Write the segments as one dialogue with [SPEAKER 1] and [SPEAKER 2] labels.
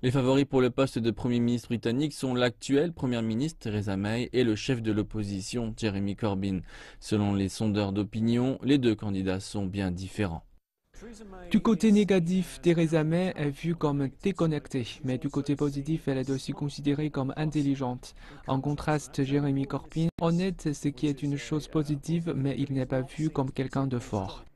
[SPEAKER 1] Les favoris pour le poste de Premier ministre britannique sont l'actuelle Première ministre Theresa May et le chef de l'opposition Jeremy Corbyn. Selon les sondeurs d'opinion, les deux candidats sont bien différents.
[SPEAKER 2] Du côté négatif, Theresa May est vue comme déconnectée, mais du côté positif, elle est aussi considérée comme intelligente. En contraste, Jeremy Corbyn, honnête, ce qui est une chose positive, mais il n'est pas vu comme quelqu'un de fort.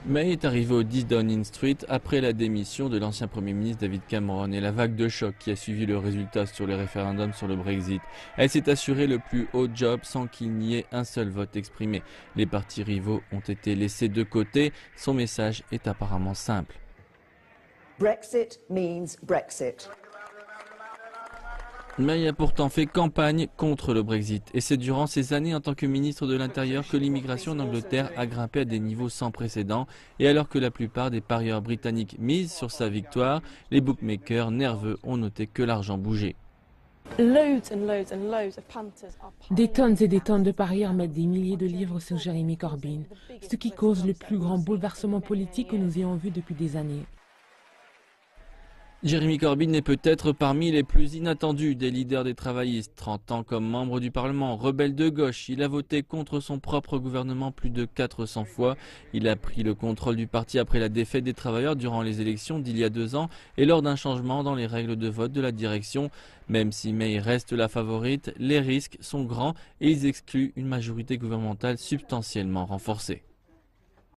[SPEAKER 1] May est arrivée au 10 Downing Street après la démission de l'ancien Premier ministre David Cameron et la vague de choc qui a suivi le résultat sur le référendum sur le Brexit. Elle s'est assurée le plus haut job sans qu'il n'y ait un seul vote exprimé. Les partis rivaux ont été laissés de côté. Son message est apparemment simple.
[SPEAKER 3] Brexit means Brexit.
[SPEAKER 1] May a pourtant fait campagne contre le Brexit et c'est durant ses années en tant que ministre de l'Intérieur que l'immigration en Angleterre a grimpé à des niveaux sans précédent et alors que la plupart des parieurs britanniques misent sur sa victoire, les bookmakers nerveux ont noté que l'argent bougeait.
[SPEAKER 4] Des tonnes et des tonnes de parieurs mettent des milliers de livres sur Jeremy Corbyn, ce qui cause le plus grand bouleversement politique que nous ayons vu depuis des années.
[SPEAKER 1] Jeremy Corbyn est peut-être parmi les plus inattendus des leaders des travaillistes. 30 ans comme membre du Parlement, rebelle de gauche, il a voté contre son propre gouvernement plus de 400 fois. Il a pris le contrôle du parti après la défaite des travailleurs durant les élections d'il y a 2 ans et lors d'un changement dans les règles de vote de la direction. Même si May reste la favorite, les risques sont grands et ils excluent une majorité gouvernementale substantiellement renforcée.